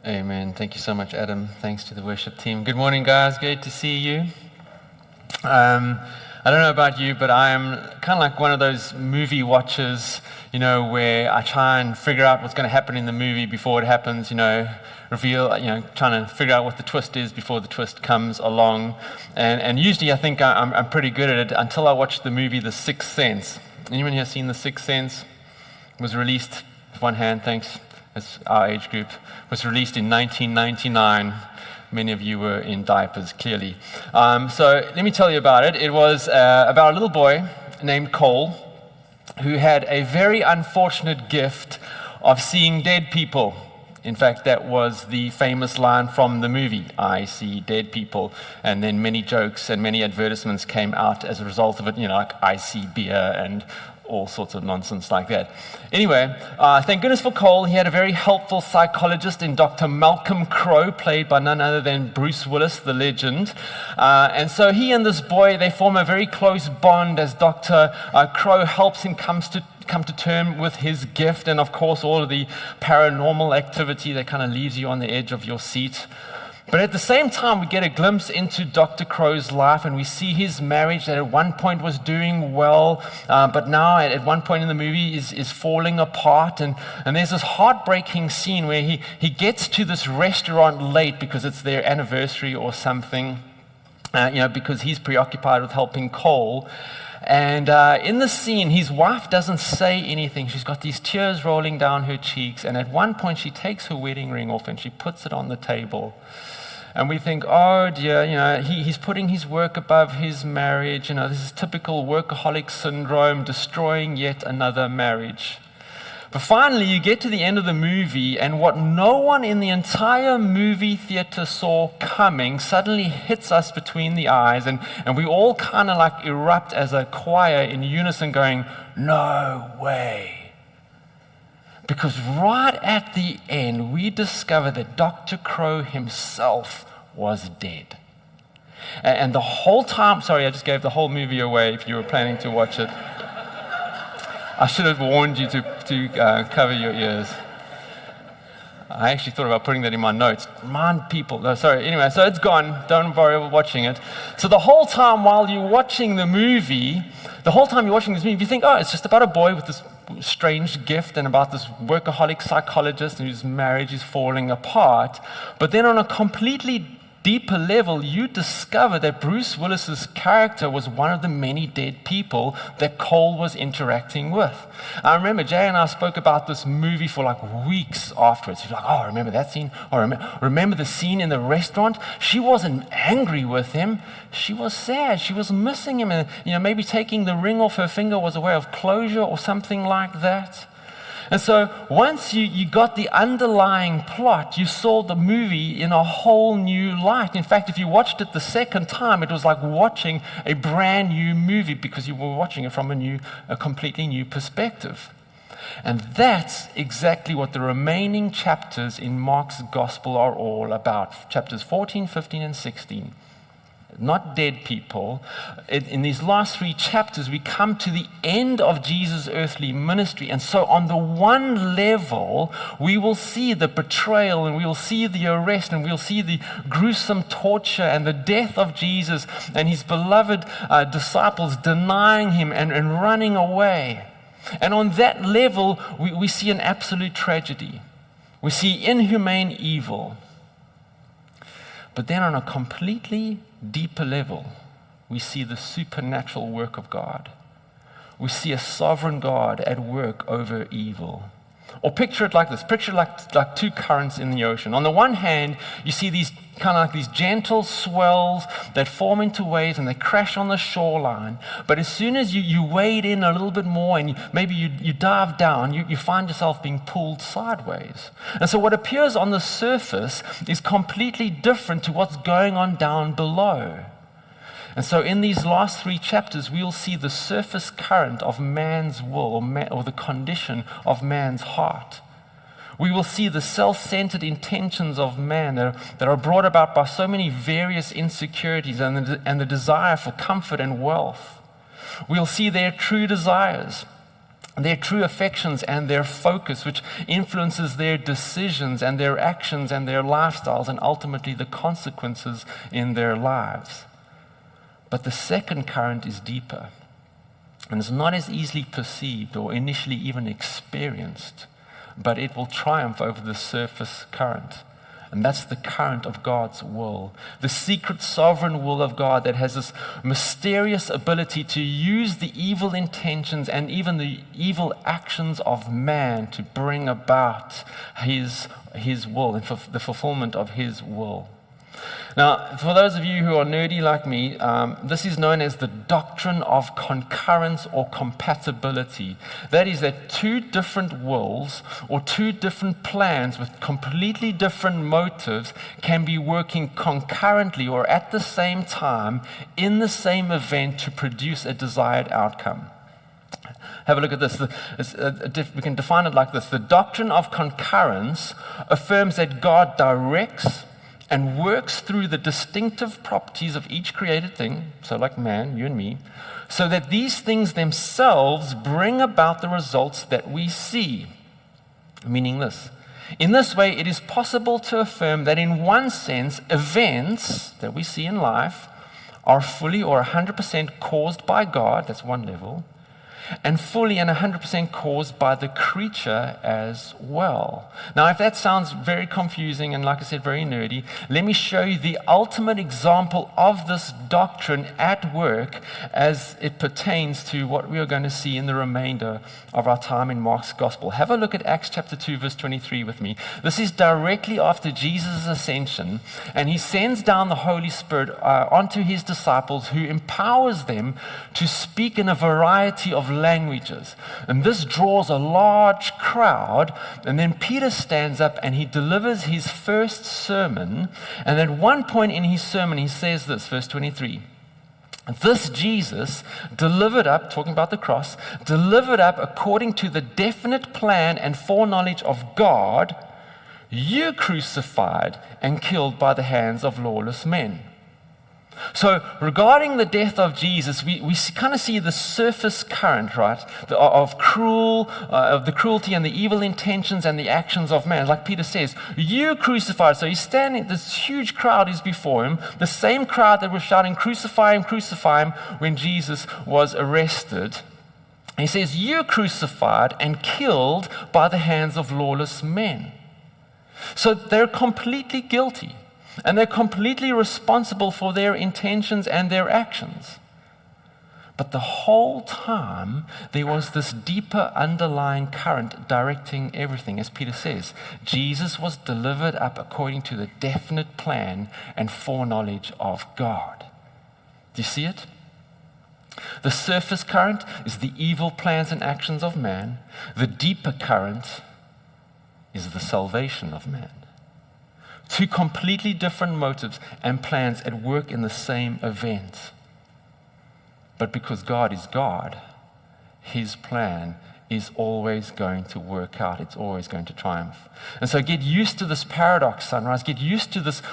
Amen. Thank you so much, Adam. Thanks to the worship team. Good morning, guys. Great to see you. I don't know about you, but I am kind of like one of those movie watchers, where I try and figure out what's going to happen in the movie before it happens, trying to figure out what the twist is before the twist comes along. And usually I think I'm pretty good at it until I watch the movie The Sixth Sense. Anyone here seen The Sixth Sense? It was released, with one hand, thanks. It's our age group, was released in 1999. Many of you were in diapers, clearly. So let me tell you about it. It was about a little boy named Cole who had a very unfortunate gift of seeing dead people. In fact, that was the famous line from the movie, "I see dead people." And then many jokes and many advertisements came out as a result of it, like "I see beer" and all sorts of nonsense like that. Anyway, thank goodness for Cole. He had a very helpful psychologist in Dr. Malcolm Crowe, played by none other than Bruce Willis, the legend. And so he and this boy, they form a very close bond as Dr. Crowe helps him come to term with his gift, and of course all of the paranormal activity that kind of leaves you on the edge of your seat. But at the same time, we get a glimpse into Dr. Crowe's life, and we see his marriage that at one point was doing well, but now at one point in the movie is falling apart. And there's this heartbreaking scene where he gets to this restaurant late because it's their anniversary or something, because he's preoccupied with helping Cole. And in the scene, his wife doesn't say anything. She's got these tears rolling down her cheeks. And at one point, she takes her wedding ring off and she puts it on the table. And we think, oh dear, he's putting his work above his marriage. This is typical workaholic syndrome, destroying yet another marriage. But finally, you get to the end of the movie, and what no one in the entire movie theater saw coming suddenly hits us between the eyes, and we all kind of like erupt as a choir in unison going, "No way." Because right at the end, we discover that Dr. Crowe himself was dead. And the whole time, sorry, I just gave the whole movie away if you were planning to watch it. I should have warned you to cover your ears. I actually thought about putting that in my notes. Remind people. No, sorry. Anyway, so it's gone. Don't worry about watching it. So the whole time while you're watching the movie, you think, oh, it's just about a boy with this strange gift and about this workaholic psychologist whose marriage is falling apart. But then on a completely deeper level, you discover that Bruce Willis's character was one of the many dead people that Cole was interacting with. I remember Jay and I spoke about this movie for like weeks afterwards. He's like, oh, remember that scene? Or remember the scene in the restaurant? She wasn't angry with him. She was sad. She was missing him. And maybe taking the ring off her finger was a way of closure or something like that. And so once you got the underlying plot, you saw the movie in a whole new light. In fact, if you watched it the second time, it was like watching a brand new movie because you were watching it from a completely new perspective. And that's exactly what the remaining chapters in Mark's gospel are all about. Chapters 14, 15, and 16. Not dead people. In these last three chapters, we come to the end of Jesus' earthly ministry. And so on the one level, we will see the betrayal, and we will see the arrest, and we'll see the gruesome torture and the death of Jesus and his beloved disciples denying him and running away. And on that level, we see an absolute tragedy. We see inhumane evil. But then on a completely deeper level, we see the supernatural work of God. We see a sovereign God at work over evil. Or picture it like this. Picture it like two currents in the ocean. On the one hand, you see these kind of like these gentle swells that form into waves and they crash on the shoreline. But as soon as you wade in a little bit more and maybe you dive down, you find yourself being pulled sideways. And so what appears on the surface is completely different to what's going on down below. And so in these last three chapters, we'll see the surface current of man's will or the condition of man's heart. We will see the self-centered intentions of man that are brought about by so many various insecurities and the desire for comfort and wealth. We'll see their true desires. their true affections and their focus, which influences their decisions and their actions and their lifestyles and ultimately the consequences in their lives. But the second current is deeper and is not as easily perceived or initially even experienced, but it will triumph over the surface current. And that's the current of God's will, the secret sovereign will of God that has this mysterious ability to use the evil intentions and even the evil actions of man to bring about his will and the fulfillment of his will. Now, for those of you who are nerdy like me, this is known as the doctrine of concurrence or compatibility. That is that two different wills or two different plans with completely different motives can be working concurrently or at the same time in the same event to produce a desired outcome. Have a look at this. We can define it like this. The doctrine of concurrence affirms that God directs and works through the distinctive properties of each created thing, so like man, you and me, so that these things themselves bring about the results that we see. Meaning this. In this way, it is possible to affirm that in one sense, events that we see in life are fully or 100% caused by God, that's one level, and fully and 100% caused by the creature as well. Now, if that sounds very confusing and, like I said, very nerdy, let me show you the ultimate example of this doctrine at work as it pertains to what we are going to see in the remainder of our time in Mark's Gospel. Have a look at Acts chapter 2, verse 23 with me. This is directly after Jesus' ascension, and he sends down the Holy Spirit onto his disciples, who empowers them to speak in a variety of languages. And this draws a large crowd, and then Peter stands up and he delivers his first sermon, and at one point in his sermon he says this, verse 23, "This Jesus delivered up," talking about the cross, "delivered up according to the definite plan and foreknowledge of God, you crucified and killed by the hands of lawless men." So regarding the death of Jesus, we kind of see the surface current, right, of the cruelty and the evil intentions and the actions of man. Like Peter says, you crucified. So he's standing, this huge crowd is before him, the same crowd that was shouting, crucify him, when Jesus was arrested. And he says, you crucified and killed by the hands of lawless men. So they're completely guilty. And they're completely responsible for their intentions and their actions. But the whole time, there was this deeper underlying current directing everything. As Peter says, Jesus was delivered up according to the definite plan and foreknowledge of God. Do you see it? The surface current is the evil plans and actions of man. The deeper current is the salvation of man. Two completely different motives and plans at work in the same event. But because God is God, his plan is always going to work out. It's always going to triumph. And so get used to this paradox, Sunrise. Get used to this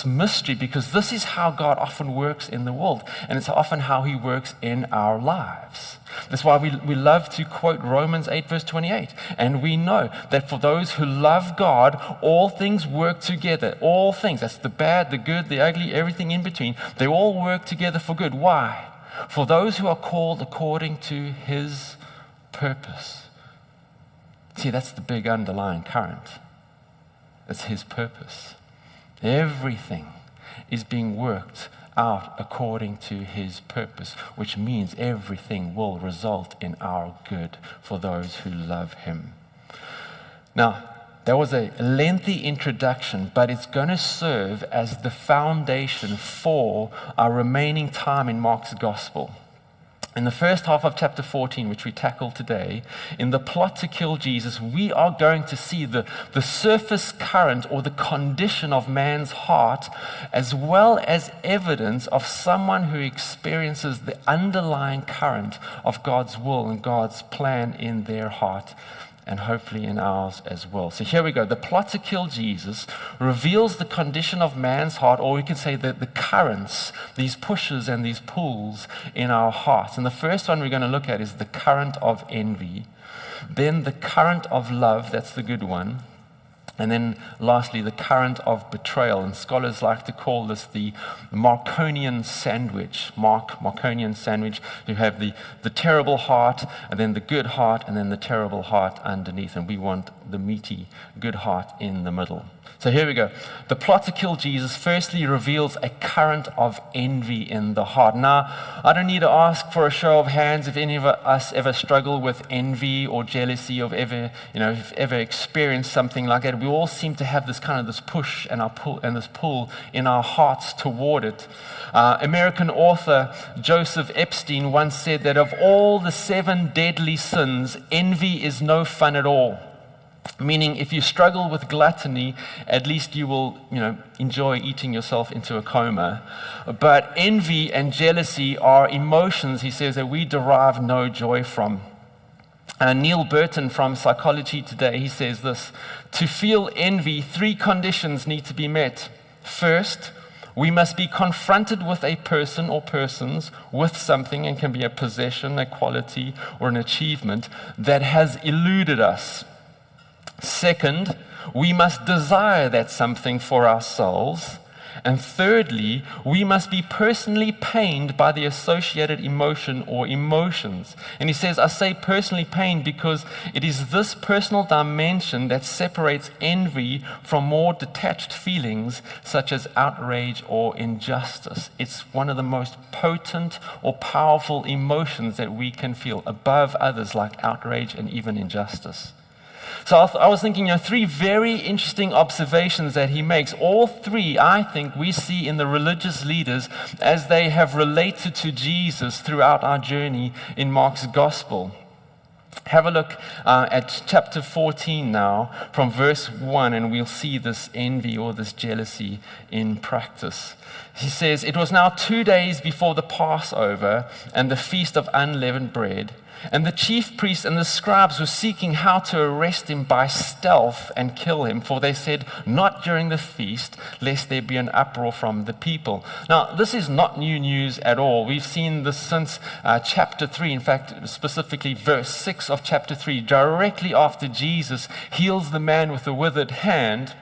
mystery, because this is how God often works in the world. And it's often how he works in our lives. That's why we love to quote Romans 8, verse 28. And we know that for those who love God, all things work together. All things, that's the bad, the good, the ugly, everything in between. They all work together for good. Why? For those who are called according to his purpose. See, that's the big underlying current. It's his purpose. Everything is being worked out according to his purpose, which means everything will result in our good for those who love him. Now, that was a lengthy introduction, but it's going to serve as the foundation for our remaining time in Mark's Gospel. In the first half of chapter 14, which we tackle today, in the plot to kill Jesus, we are going to see the surface current or the condition of man's heart, as well as evidence of someone who experiences the underlying current of God's will and God's plan in their heart and hopefully in ours as well. So here we go. The plot to kill Jesus reveals the condition of man's heart, or we can say that the currents, these pushes and these pulls in our hearts. And the first one we're going to look at is the current of envy. Then the current of love, that's the good one. And then lastly, the current of betrayal. And scholars like to call this the Marconian sandwich. Marconian sandwich. You have the terrible heart, and then the good heart, and then the terrible heart underneath. And we want the meaty, good heart in the middle. So here we go. The plot to kill Jesus firstly reveals a current of envy in the heart. Now, I don't need to ask for a show of hands if any of us ever struggle with envy or jealousy, or ever experienced something like that. We all seem to have this push and this pull in our hearts toward it. American author Joseph Epstein once said that of all the 7 deadly sins, envy is no fun at all. Meaning, if you struggle with gluttony, at least you will, enjoy eating yourself into a coma. But envy and jealousy are emotions, he says, that we derive no joy from. Neil Burton from Psychology Today, he says this: to feel envy, 3 conditions need to be met. First, we must be confronted with a person or persons, with something, and can be a possession, a quality, or an achievement that has eluded us. Second, we must desire that something for ourselves. And thirdly, we must be personally pained by the associated emotion or emotions. And he says, I say personally pained because it is this personal dimension that separates envy from more detached feelings such as outrage or injustice. It's one of the most potent or powerful emotions that we can feel above others, like outrage and even injustice. So I was thinking, 3 very interesting observations that he makes. All 3, I think, we see in the religious leaders as they have related to Jesus throughout our journey in Mark's gospel. Have a look at chapter 14 now, from verse 1, and we'll see this envy or this jealousy in practice. He says, it was now 2 days before the Passover and the Feast of Unleavened Bread. And the chief priests and the scribes were seeking how to arrest him by stealth and kill him, for they said, not during the feast, lest there be an uproar from the people. Now, this is not new news at all. We've seen this since chapter 3, in fact, specifically verse 6 of chapter 3, directly after Jesus heals the man with the withered hand.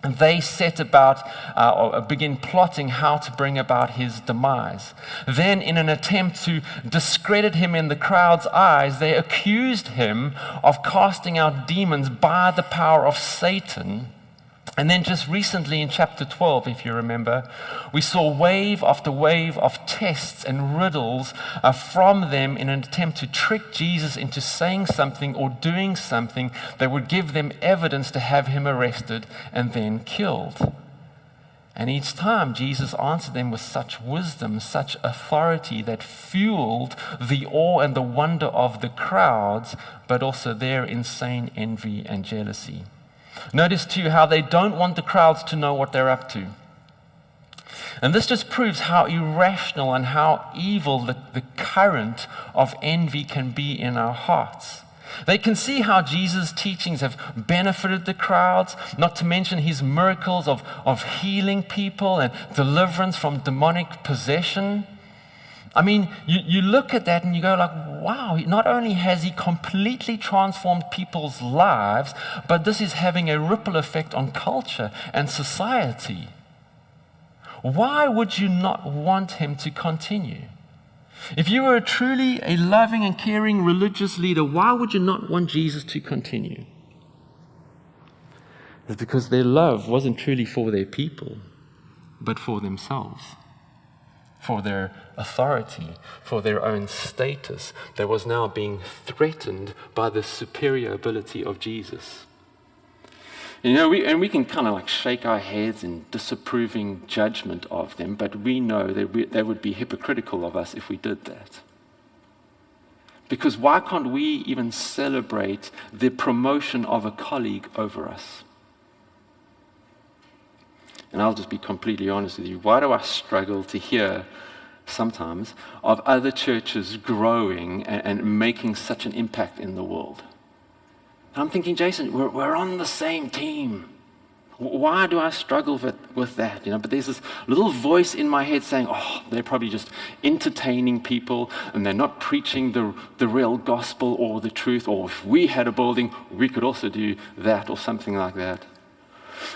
And they set about or begin plotting how to bring about his demise. Then, in an attempt to discredit him in the crowd's eyes, they accused him of casting out demons by the power of Satan. And then just recently in chapter 12, if you remember, we saw wave after wave of tests and riddles from them in an attempt to trick Jesus into saying something or doing something that would give them evidence to have him arrested and then killed. And each time Jesus answered them with such wisdom, such authority that fueled the awe and the wonder of the crowds, but also their insane envy and jealousy. Notice too how they don't want the crowds to know what they're up to. And this just proves how irrational and how evil the current of envy can be in our hearts. They can see how Jesus' teachings have benefited the crowds, not to mention his miracles of healing people and deliverance from demonic possession. I mean, you look at that and you go like, wow, not only has he completely transformed people's lives, but this is having a ripple effect on culture and society. Why would you not want him to continue? If you were truly a loving and caring religious leader, why would you not want Jesus to continue? It's because their love wasn't truly for their people, but for themselves. For their authority, for their own status, that was now being threatened by the superior ability of Jesus. We can kind of like shake our heads in disapproving judgment of them, but we know that they would be hypocritical of us if we did that. Because why can't we even celebrate the promotion of a colleague over us? And I'll just be completely honest with you. Why do I struggle to hear sometimes of other churches growing and making such an impact in the world? And I'm thinking, Jason, we're on the same team. Why do I struggle with that? But there's this little voice in my head saying, oh, they're probably just entertaining people and they're not preaching the real gospel or the truth, or if we had a building, we could also do that or something like that.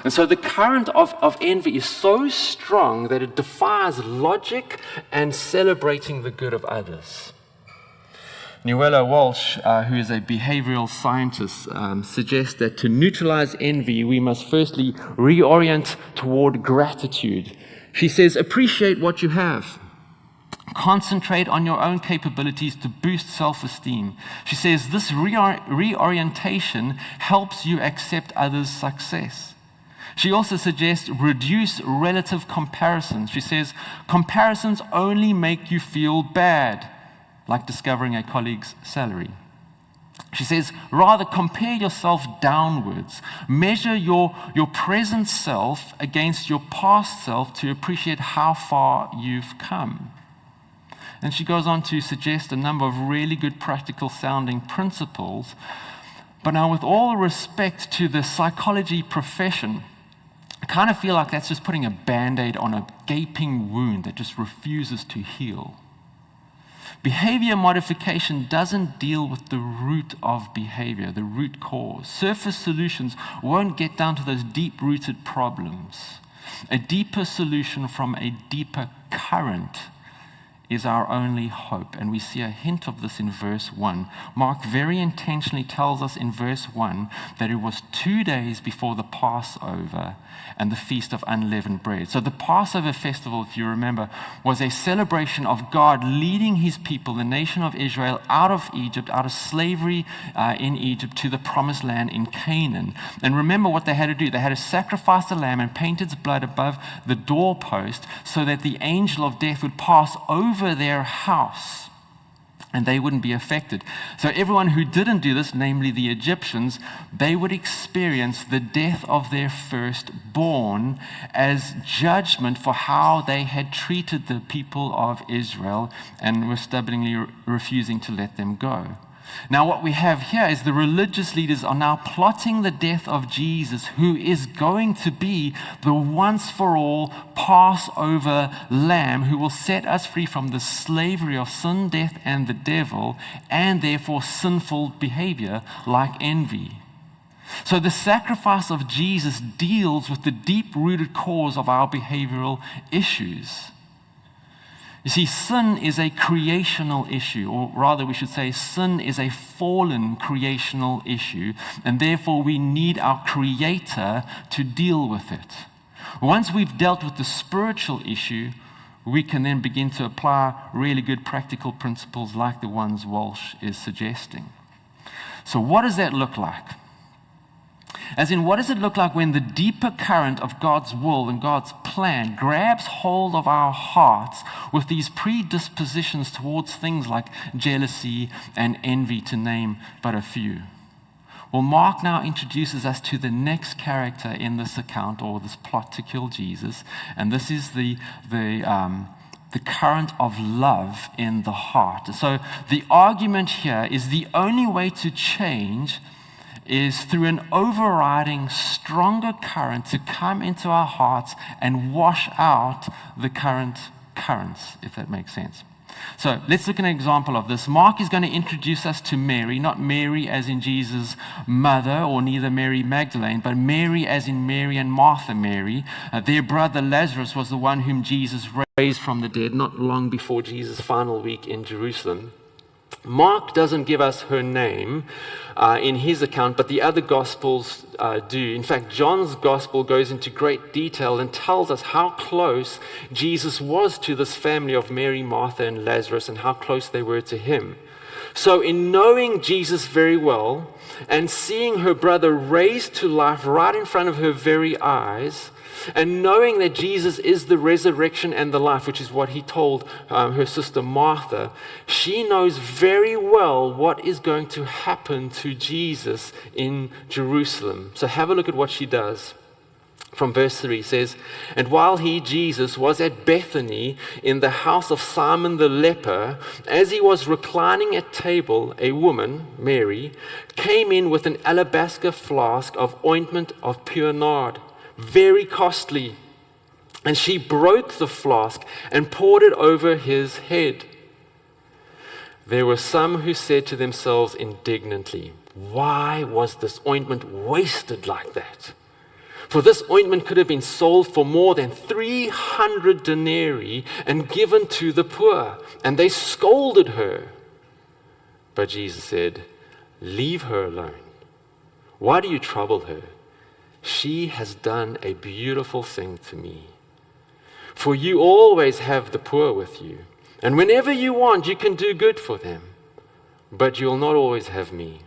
And so the current of envy is so strong that it defies logic and celebrating the good of others. Nuala Walsh, who is a behavioral scientist, suggests that to neutralize envy, we must firstly reorient toward gratitude. She says, appreciate what you have. Concentrate on your own capabilities to boost self-esteem. She says this reorientation helps you accept others' success. She also suggests reduce relative comparisons. She says comparisons only make you feel bad, like discovering a colleague's salary. She says, rather compare yourself downwards. Measure your present self against your past self to appreciate how far you've come. And she goes on to suggest a number of really good practical sounding principles. But now, with all respect to the psychology profession, I kind of feel like that's just putting a Band-Aid on a gaping wound that just refuses to heal. Behavior modification doesn't deal with the root of behavior, the root cause. Surface solutions won't get down to those deep-rooted problems. A deeper solution from a deeper current is our only hope. And we see a hint of this in verse 1. Mark very intentionally tells us in verse 1 that it was 2 days before the Passover and the Feast of Unleavened Bread. So the Passover festival, if you remember, was a celebration of God leading his people, the nation of Israel, out of Egypt, out of slavery in Egypt to the promised land in Canaan. And remember what they had to do. They had to sacrifice the lamb and paint its blood above the doorpost so that the angel of death would pass over their house and they wouldn't be affected. So everyone who didn't do this, namely the Egyptians, they would experience the death of their firstborn as judgment for how they had treated the people of Israel and were stubbornly refusing to let them go. Now what we have here is the religious leaders are now plotting the death of Jesus, who is going to be the once-for-all Passover lamb who will set us free from the slavery of sin, death, and the devil, and therefore sinful behavior like envy. So the sacrifice of Jesus deals with the deep-rooted cause of our behavioral issues. You see, sin is a creational issue, or rather we should say sin is a fallen creational issue, and therefore we need our Creator to deal with it. Once we've dealt with the spiritual issue, we can then begin to apply really good practical principles like the ones Walsh is suggesting. So what does that look like? As in, what does it look like when the deeper current of God's will and God's plan grabs hold of our hearts with these predispositions towards things like jealousy and envy, to name but a few? Well, Mark now introduces us to the next character in this account, or this plot to kill Jesus, and this is the current of love in the heart. So the argument here is the only way to change is through an overriding, stronger current to come into our hearts and wash out the currents, if that makes sense. So let's look at an example of this. Mark is going to introduce us to Mary, not Mary as in Jesus' mother, or neither Mary Magdalene, but Mary as in Mary and Martha Mary. Their brother Lazarus was the one whom Jesus raised from the dead not long before Jesus' final week in Jerusalem. Mark doesn't give us her name in his account, but the other Gospels do. In fact, John's Gospel goes into great detail and tells us how close Jesus was to this family of Mary, Martha, and Lazarus, and how close they were to him. So in knowing Jesus very well and seeing her brother raised to life right in front of her very eyes, and knowing that Jesus is the resurrection and the life, which is what he told her sister Martha, she knows very well what is going to happen to Jesus in Jerusalem. So have a look at what she does. From verse 3 says, "And while he, Jesus, was at Bethany in the house of Simon the leper, as he was reclining at table, a woman, Mary, came in with an alabaster flask of ointment of pure nard, very costly. And she broke the flask and poured it over his head. There were some who said to themselves indignantly, 'Why was this ointment wasted like that? For this ointment could have been sold for more than 300 denarii and given to the poor.' And they scolded her. But Jesus said, 'Leave her alone. Why do you trouble her? She has done a beautiful thing to me. For you always have the poor with you, and whenever you want, you can do good for them. But you'll not always have me.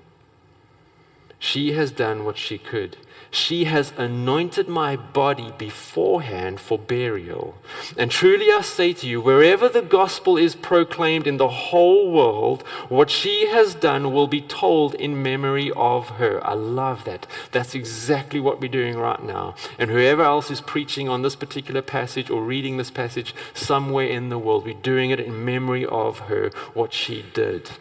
She has done what she could. She has anointed my body beforehand for burial. And truly I say to you, wherever the gospel is proclaimed in the whole world, what she has done will be told in memory of her.'" I love that. That's exactly what we're doing right now. And whoever else is preaching on this particular passage or reading this passage somewhere in the world, we're doing it in memory of her, what she did.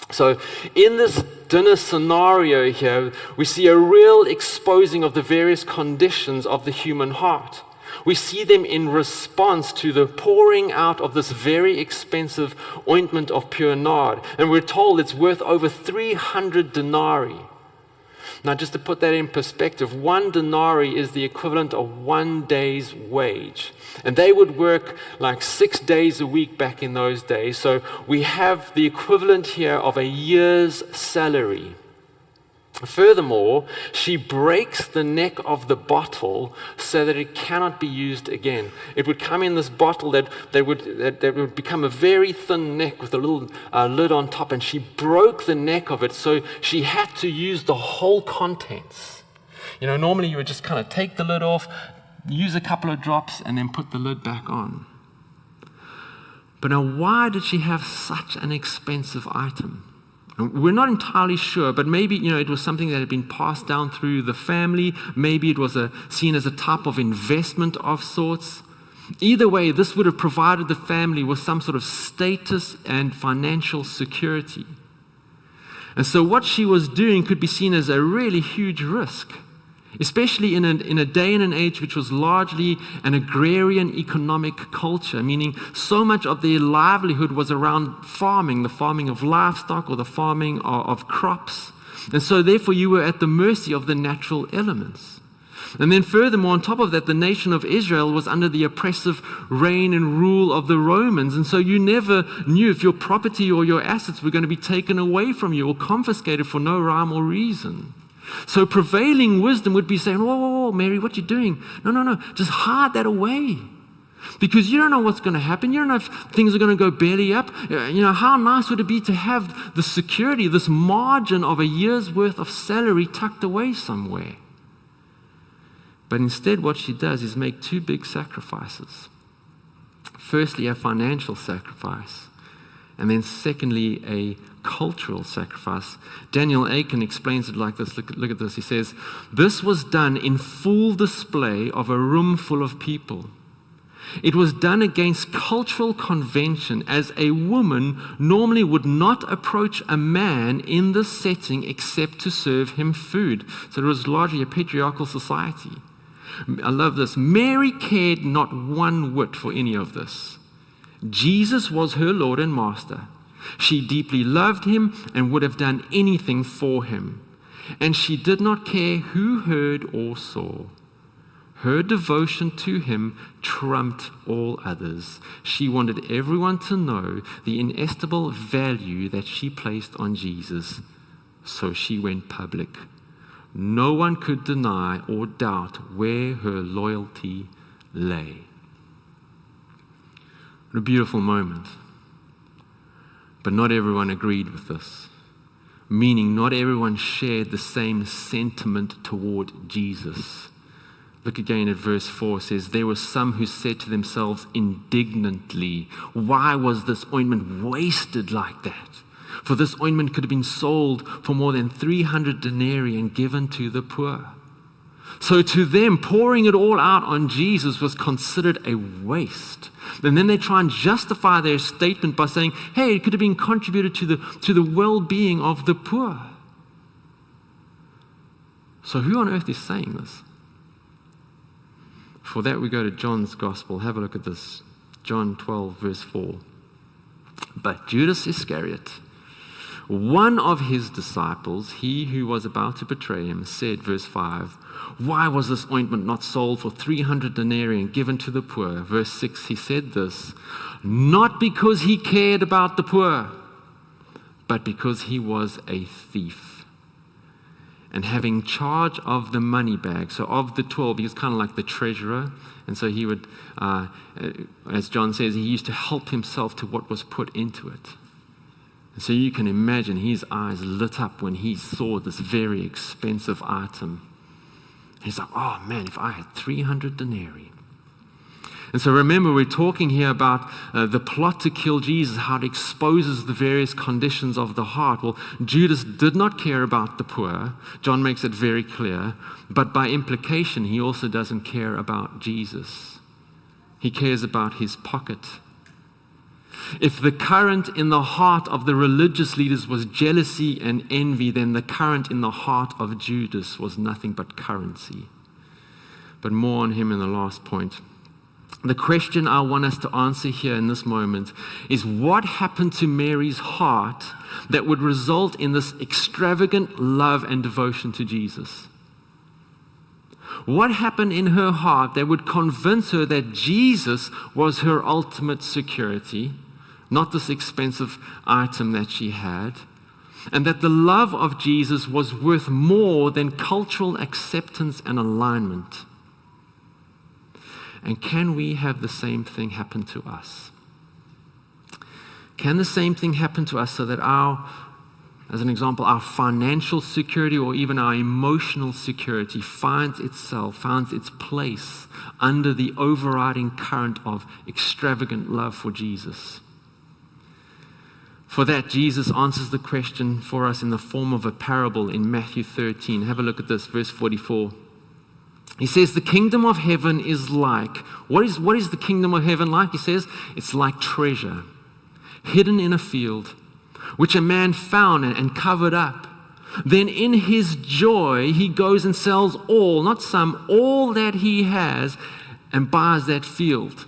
So in this dinner scenario here, we see a real exposing of the various conditions of the human heart. We see them in response to the pouring out of this very expensive ointment of pure nard. And we're told it's worth over 300 denarii. Now, just to put that in perspective, 1 denarii is the equivalent of 1 day's wage. And they would work like 6 days a week back in those days. So we have the equivalent here of a year's salary. Furthermore, she breaks the neck of the bottle so that it cannot be used again. It would come in this bottle that would become a very thin neck with a little lid on top, and she broke the neck of it, so she had to use the whole contents. You know, normally you would just kind of take the lid off, use a couple of drops, and then put the lid back on. But now, why did she have such an expensive item? We're not entirely sure, but maybe, it was something that had been passed down through the family. Maybe it was seen as a type of investment of sorts. Either way, this would have provided the family with some sort of status and financial security. And so what she was doing could be seen as a really huge risk, especially in a day and an age which was largely an agrarian economic culture, meaning so much of their livelihood was around farming, the farming of livestock or the farming of crops. And so therefore you were at the mercy of the natural elements. And then furthermore, on top of that, the nation of Israel was under the oppressive reign and rule of the Romans. And so you never knew if your property or your assets were going to be taken away from you or confiscated for no rhyme or reason. So prevailing wisdom would be saying, whoa, Mary, what you doing? No, just hide that away. Because you don't know what's going to happen. You don't know if things are going to go belly up. How nice would it be to have the security, this margin of a year's worth of salary tucked away somewhere? But instead what she does is make 2 big sacrifices. Firstly, a financial sacrifice. And then secondly, a cultural sacrifice. Daniel Aiken explains it like this. Look at this. He says, "This was done in full display of a room full of people. It was done against cultural convention, as a woman normally would not approach a man in this setting except to serve him food." So it was largely a patriarchal society. I love this. Mary cared not one whit for any of this. Jesus was her Lord and Master. She deeply loved him and would have done anything for him. And she did not care who heard or saw. Her devotion to him trumped all others. She wanted everyone to know the inestimable value that she placed on Jesus. So she went public. No one could deny or doubt where her loyalty lay. What a beautiful moment. But not everyone agreed with this, meaning not everyone shared the same sentiment toward Jesus. Look again at verse 4. It says, "There were some who said to themselves indignantly, 'Why was this ointment wasted like that? For this ointment could have been sold for more than 300 denarii and given to the poor.'" So to them, pouring it all out on Jesus was considered a waste. And then they try and justify their statement by saying, hey, it could have been contributed to the well-being of the poor. So who on earth is saying this? For that we go to John's Gospel. Have a look at this. John 12, verse 4. But Judas Iscariot, one of his disciples, he who was about to betray him, said, verse 5, why was this ointment not sold for 300 denarii and given to the poor? Verse 6, he said this, not because he cared about the poor, but because he was a thief. And having charge of the money bag, so of the 12, he was kind of like the treasurer. And so he would, as John says, he used to help himself to what was put into it. And so you can imagine his eyes lit up when he saw this very expensive item. He's like, oh man, if I had 300 denarii. And so remember, we're talking here about the plot to kill Jesus, how it exposes the various conditions of the heart. Well, Judas did not care about the poor. John makes it very clear. But by implication, he also doesn't care about Jesus. He cares about his pocket. If the current in the heart of the religious leaders was jealousy and envy, then the current in the heart of Judas was nothing but currency. But more on him in the last point. The question I want us to answer here in this moment is what happened to Mary's heart that would result in this extravagant love and devotion to Jesus? What happened in her heart that would convince her that Jesus was her ultimate security, not this expensive item that she had, and that the love of Jesus was worth more than cultural acceptance and alignment? And can we have the same thing happen to us? Can the same thing happen to us so that as an example, our financial security or even our emotional security finds its place under the overriding current of extravagant love for Jesus? For that, Jesus answers the question for us in the form of a parable in Matthew 13. Have a look at this, verse 44. He says, the kingdom of heaven is like, what is the kingdom of heaven like? He says, it's like treasure hidden in a field, which a man found and covered up. Then in his joy, he goes and sells all, not some, all that he has and buys that field.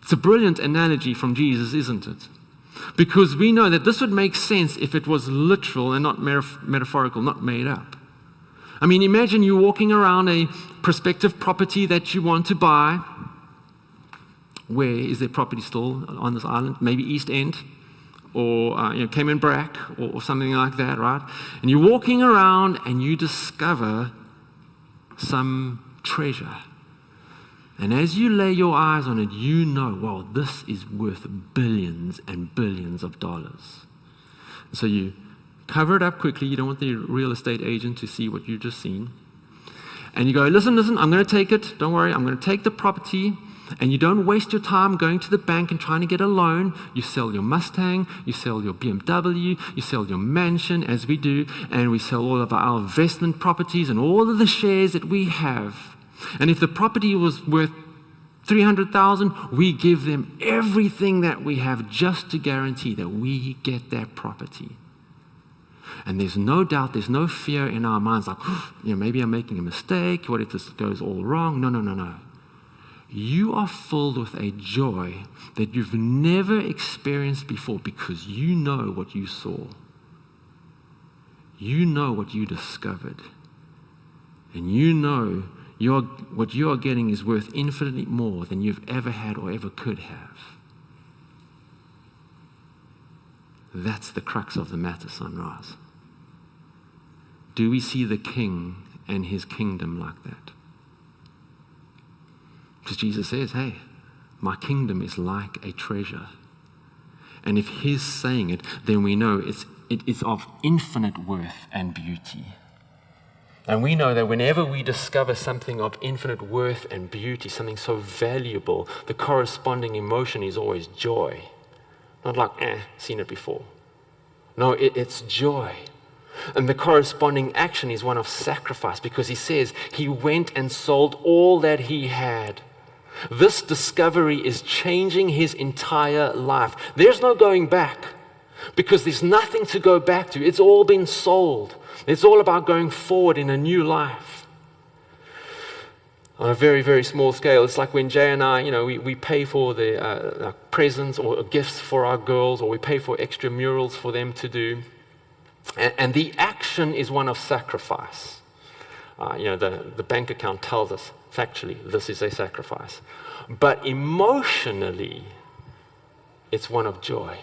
It's a brilliant analogy from Jesus, isn't it? Because we know that this would make sense if it was literal and not metaphorical, not made up. I mean, imagine you walking around a prospective property that you want to buy. Where is there property still on this island? Maybe East End or Cayman Brack or something like that, right? And you're walking around and you discover some treasure. And as you lay your eyes on it, you know, well, this is worth billions and billions of dollars. So you cover it up quickly. You don't want the real estate agent to see what you've just seen. And you go, listen, I'm going to take it. Don't worry, I'm going to take the property. And you don't waste your time going to the bank and trying to get a loan. You sell your Mustang, you sell your BMW, you sell your mansion, as we do, and we sell all of our investment properties and all of the shares that we have. And if the property was worth $300,000, we give them everything that we have just to guarantee that we get that property. And there's no doubt, there's no fear in our minds like, maybe I'm making a mistake. What if this goes all wrong? No. You are filled with a joy that you've never experienced before because you know what you saw. You know what you discovered. And you know what you are getting is worth infinitely more than you've ever had or ever could have. That's the crux of the matter, Sunrise. Do we see the King and his kingdom like that? Because Jesus says, hey, my kingdom is like a treasure. And if he's saying it, then we know it is of infinite worth and beauty. And we know that whenever we discover something of infinite worth and beauty, something so valuable, the corresponding emotion is always joy. Not like, seen it before. No, it's joy. And the corresponding action is one of sacrifice, because he says he went and sold all that he had. This discovery is changing his entire life. There's no going back, because there's nothing to go back to. It's all been sold. It's all about going forward in a new life. On a very, very small scale, it's like when Jay and I, we pay for the presents or gifts for our girls, or we pay for extra murals for them to do. And the action is one of sacrifice. The bank account tells us, factually, this is a sacrifice. But emotionally, it's one of joy,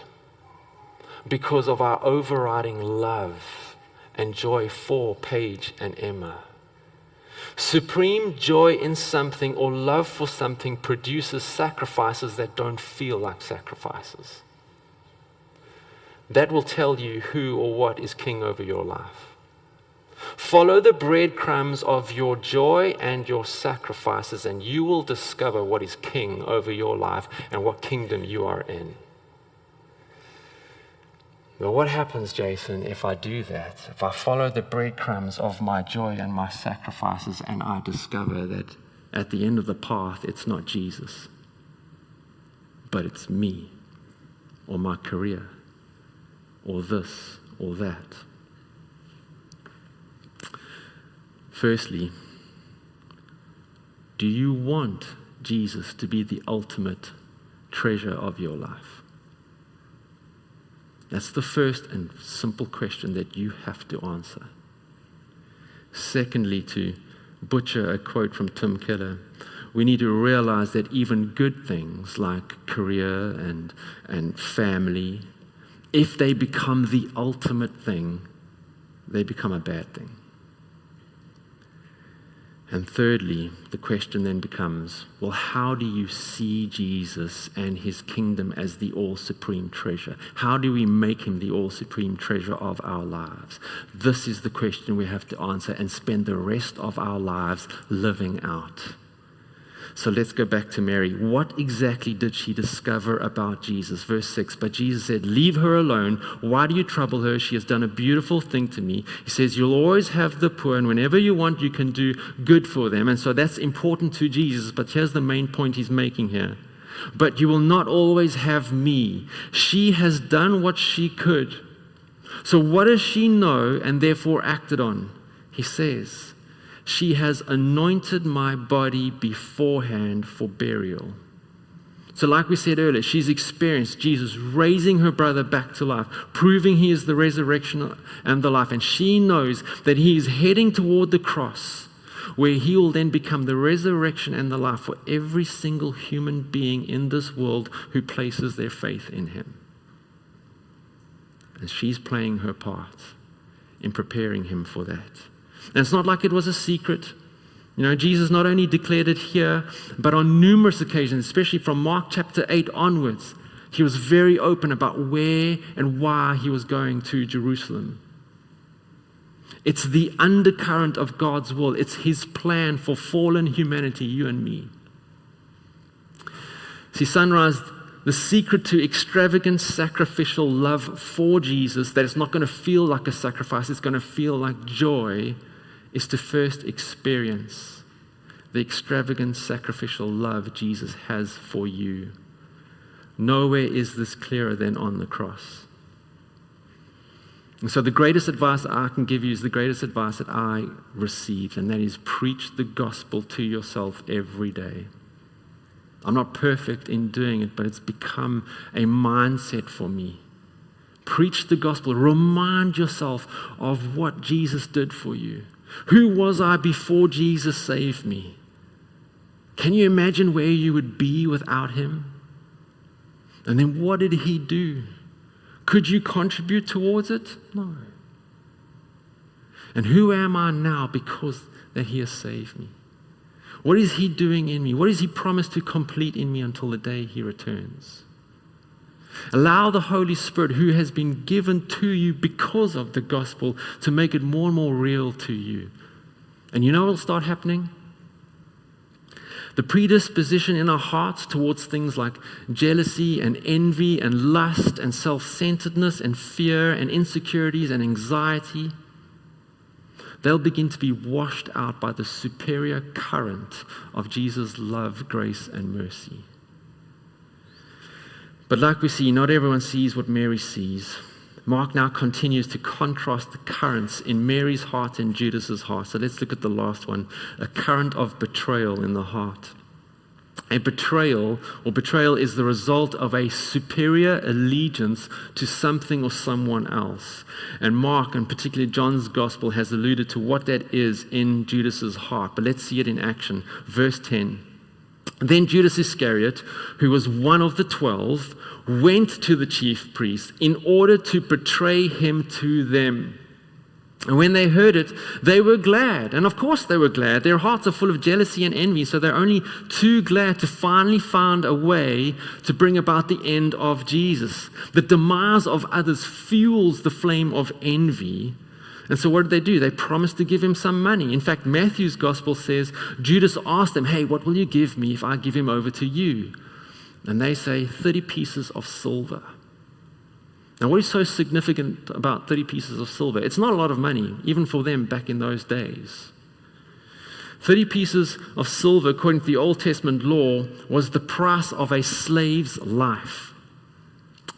because of our overriding love and joy for Paige and Emma. Supreme joy in something or love for something produces sacrifices that don't feel like sacrifices. That will tell you who or what is king over your life. Follow the breadcrumbs of your joy and your sacrifices, and you will discover what is king over your life and what kingdom you are in. Well, what happens, Jason, if I do that? If I follow the breadcrumbs of my joy and my sacrifices, and I discover that at the end of the path, it's not Jesus, but it's me, or my career, or this, or that. Firstly, do you want Jesus to be the ultimate treasure of your life? That's the first and simple question that you have to answer. Secondly, to butcher a quote from Tim Keller, we need to realize that even good things like career and family, if they become the ultimate thing, they become a bad thing. And thirdly, the question then becomes, well, how do you see Jesus and his kingdom as the all-supreme treasure? How do we make him the all-supreme treasure of our lives? This is the question we have to answer and spend the rest of our lives living out. So let's go back to Mary. What exactly did she discover about Jesus? Verse 6, but Jesus said, leave her alone. Why do you trouble her? She has done a beautiful thing to me. He says, you'll always have the poor, and whenever you want, you can do good for them. And so that's important to Jesus, but here's the main point he's making here. But you will not always have me. She has done what she could. So what does she know and therefore acted on? He says, she has anointed my body beforehand for burial. So like we said earlier, she's experienced Jesus raising her brother back to life, proving he is the resurrection and the life. And she knows that he is heading toward the cross, where he will then become the resurrection and the life for every single human being in this world who places their faith in him. And she's playing her part in preparing him for that. And it's not like it was a secret. Jesus not only declared it here, but on numerous occasions, especially from Mark chapter 8 onwards, he was very open about where and why he was going to Jerusalem. It's the undercurrent of God's will. It's his plan for fallen humanity, you and me. See, Sunrise, the secret to extravagant sacrificial love for Jesus, that it's not going to feel like a sacrifice, it's going to feel like joy, is to first experience the extravagant sacrificial love Jesus has for you. Nowhere is this clearer than on the cross. And so the greatest advice that I can give you is the greatest advice that I received, and that is preach the gospel to yourself every day. I'm not perfect in doing it, but it's become a mindset for me. Preach the gospel. Remind yourself of what Jesus did for you. Who was I before Jesus saved me? Can you imagine where you would be without him? And then what did he do? Could you contribute towards it? No. And who am I now because that he has saved me? What is he doing in me? What has he promised to complete in me until the day he returns? Allow the Holy Spirit, who has been given to you because of the gospel, to make it more and more real to you. And you know what will start happening? The predisposition in our hearts towards things like jealousy and envy and lust and self-centeredness and fear and insecurities and anxiety, they'll begin to be washed out by the superior current of Jesus' love, grace, and mercy. But like we see, not everyone sees what Mary sees. Mark now continues to contrast the currents in Mary's heart and Judas's heart. So let's look at the last one, a current of betrayal in the heart. A betrayal is the result of a superior allegiance to something or someone else. And Mark, and particularly John's gospel, has alluded to what that is in Judas's heart. But let's see it in action. Verse 10. Then Judas Iscariot, who was one of the 12, went to the chief priests in order to betray him to them. And when they heard it, they were glad. And of course they were glad. Their hearts are full of jealousy and envy, so they're only too glad to finally find a way to bring about the end of Jesus. The demise of others fuels the flame of envy. And so what do? They promised to give him some money. In fact, Matthew's gospel says, Judas asked them, hey, what will you give me if I give him over to you? And they say, 30 pieces of silver. Now, what is so significant about 30 pieces of silver? It's not a lot of money, even for them back in those days. 30 pieces of silver, according to the Old Testament law, was the price of a slave's life.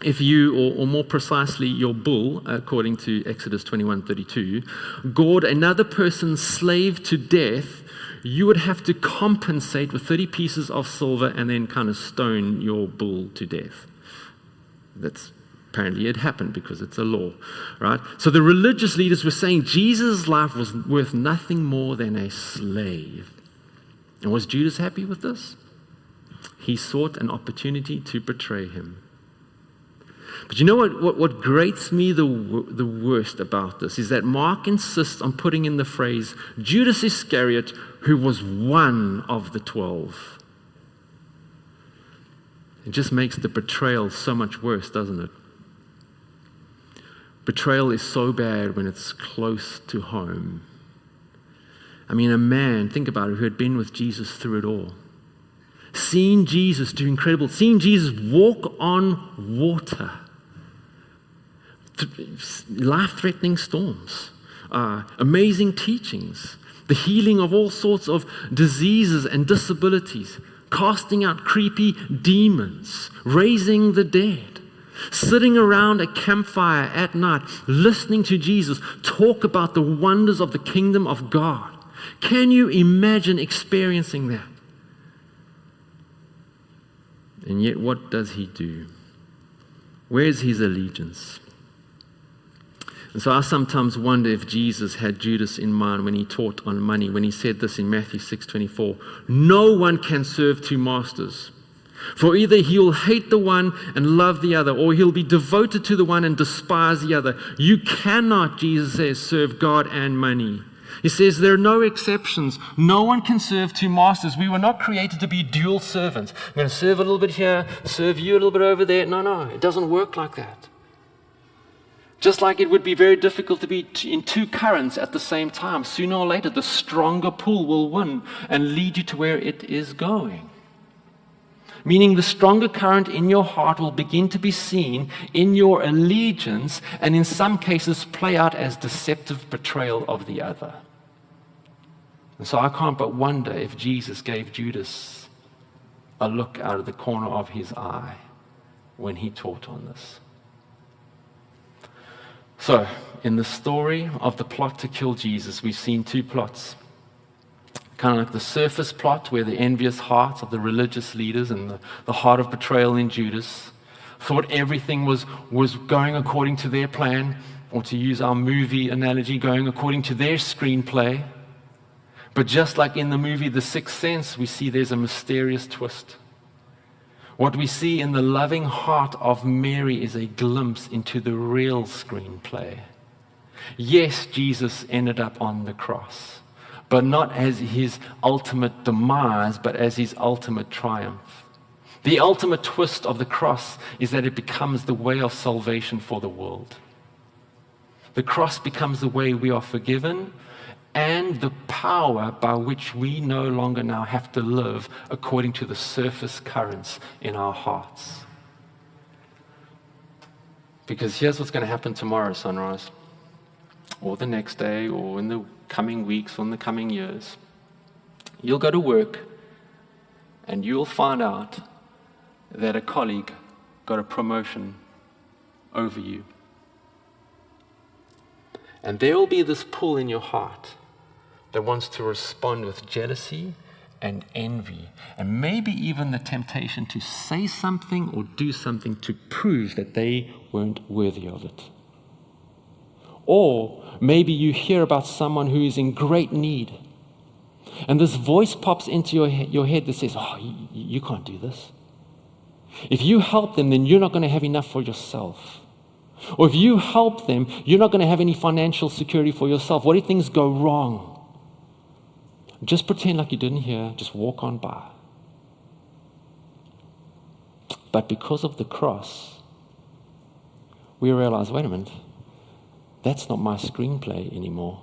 If you, or more precisely your bull, according to Exodus 21:32, gored another person's slave to death, you would have to compensate with 30 pieces of silver and then kind of stone your bull to death. That's apparently it happened because it's a law, right? So the religious leaders were saying Jesus' life was worth nothing more than a slave. And was Judas happy with this? He sought an opportunity to betray him. But you know what grates me the worst about this is that Mark insists on putting in the phrase, Judas Iscariot, who was one of the 12. It just makes the betrayal so much worse, doesn't it? Betrayal is so bad when it's close to home. I mean, a man, think about it, who had been with Jesus through it all. Seeing Jesus do incredible, seeing Jesus walk on water. Life-threatening storms, amazing teachings, the healing of all sorts of diseases and disabilities, casting out creepy demons, raising the dead, sitting around a campfire at night, listening to Jesus talk about the wonders of the kingdom of God. Can you imagine experiencing that? And yet, what does he do? Where's his allegiance? And so I sometimes wonder if Jesus had Judas in mind when he taught on money, when he said this in Matthew 6:24, no one can serve two masters, for either he'll hate the one and love the other, or he'll be devoted to the one and despise the other. You cannot, Jesus says, serve God and money. He says there are no exceptions. No one can serve two masters. We were not created to be dual servants. I'm going to serve a little bit here, serve you a little bit over there. No, it doesn't work like that. Just like it would be very difficult to be in two currents at the same time. Sooner or later, the stronger pull will win and lead you to where it is going. Meaning the stronger current in your heart will begin to be seen in your allegiance and in some cases play out as deceptive betrayal of the other. And so I can't but wonder if Jesus gave Judas a look out of the corner of his eye when he taught on this. So, in the story of the plot to kill Jesus, we've seen two plots. Kind of like the surface plot where the envious hearts of the religious leaders and the heart of betrayal in Judas thought everything was going according to their plan, or to use our movie analogy, going according to their screenplay. But just like in the movie The Sixth Sense, we see there's a mysterious twist. What we see in the loving heart of Mary is a glimpse into the real screenplay. Yes, Jesus ended up on the cross, but not as his ultimate demise, but as his ultimate triumph. The ultimate twist of the cross is that it becomes the way of salvation for the world. The cross becomes the way we are forgiven and the power by which we no longer now have to live according to the surface currents in our hearts. Because here's what's going to happen tomorrow, sunrise, or the next day, or in the coming weeks or in the coming years, you'll go to work and you'll find out that a colleague got a promotion over you. And there will be this pull in your heart that wants to respond with jealousy and envy, and maybe even the temptation to say something or do something to prove that they weren't worthy of it. Or maybe you hear about someone who is in great need, and this voice pops into your head that says, oh, you can't do this. If you help them, then you're not going to have enough for yourself. Or if you help them, you're not going to have any financial security for yourself. What if things go wrong? Just pretend like you didn't hear, just walk on by. But because of the cross, we realize, wait a minute, that's not my screenplay anymore.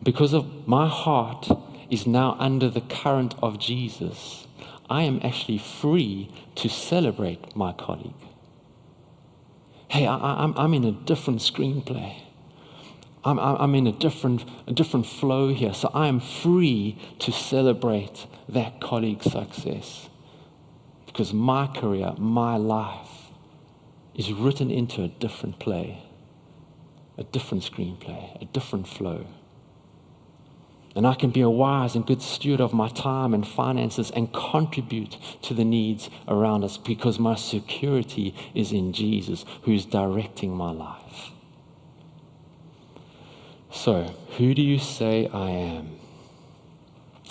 Because of my heart is now under the current of Jesus, I am actually free to celebrate my colleague. Hey, I'm in a different screenplay. I'm in a different flow here. So I am free to celebrate that colleague's success. Because my career, my life is written into a different play, a different screenplay, a different flow. And I can be a wise and good steward of my time and finances and contribute to the needs around us because my security is in Jesus, who's directing my life. So, who do you say I am?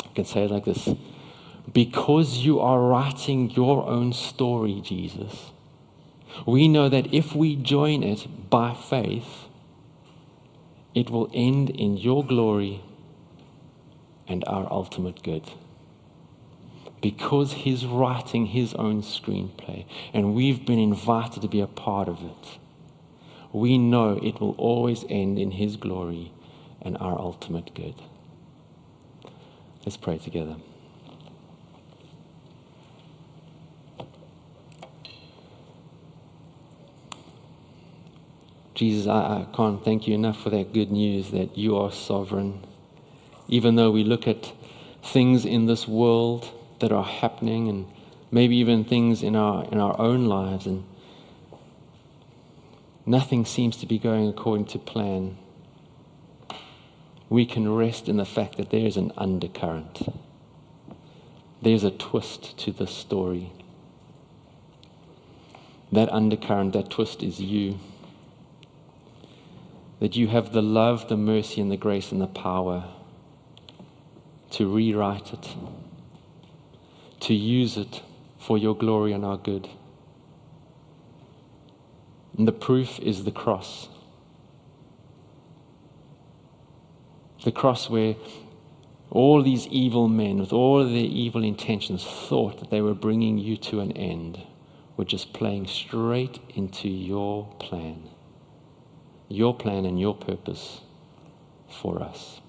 I can say it like this. Because you are writing your own story, Jesus, we know that if we join it by faith, it will end in your glory and our ultimate good. Because he's writing his own screenplay, and we've been invited to be a part of it, we know it will always end in his glory and our ultimate good. Let's pray together. Jesus, I can't thank you enough for that good news that you are sovereign. Even though we look at things in this world that are happening, and maybe even things in our own lives, and nothing seems to be going according to plan, we can rest in the fact that there is an undercurrent. There's a twist to this story. That undercurrent, that twist is you. That you have the love, the mercy, and the grace and the power to rewrite it, to use it for your glory and our good. And the proof is the cross. The cross where all these evil men, with all of their evil intentions, thought that they were bringing you to an end, were just playing straight into your plan and your purpose for us.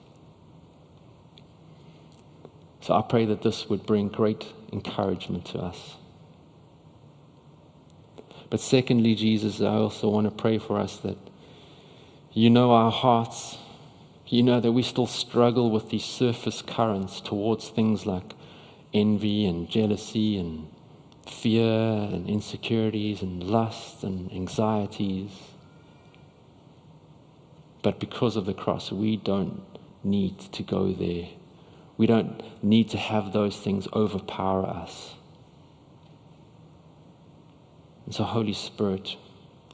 So I pray that this would bring great encouragement to us. But secondly, Jesus, I also want to pray for us that you know our hearts. You know that we still struggle with these surface currents towards things like envy and jealousy and fear and insecurities and lust and anxieties. But because of the cross, we don't need to go there. We don't need to have those things overpower us. And so, Holy Spirit,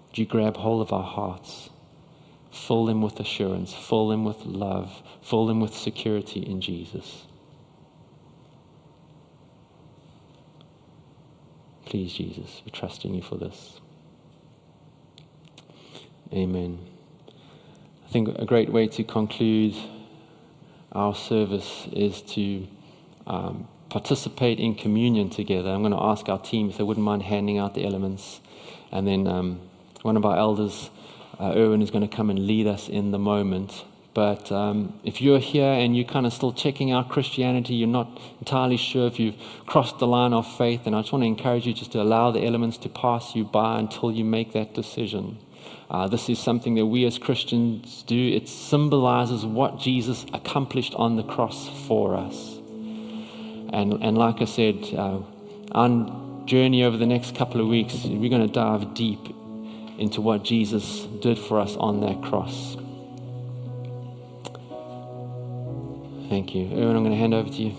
would you grab hold of our hearts, fill them with assurance, fill them with love, fill them with security in Jesus. Please, Jesus, we trust in you for this. Amen. I think a great way to conclude our service is to participate in communion together. I'm going to ask our team if they wouldn't mind handing out the elements. And then one of our elders, Erwin, is going to come and lead us in the moment. But if you're here and you're kind of still checking out Christianity, you're not entirely sure if you've crossed the line of faith, and I just want to encourage you just to allow the elements to pass you by until you make that decision. This is something that we as Christians do. It symbolizes what Jesus accomplished on the cross for us. And like I said, our journey over the next couple of weeks, we're going to dive deep into what Jesus did for us on that cross. Thank you. Erwin, I'm going to hand over to you.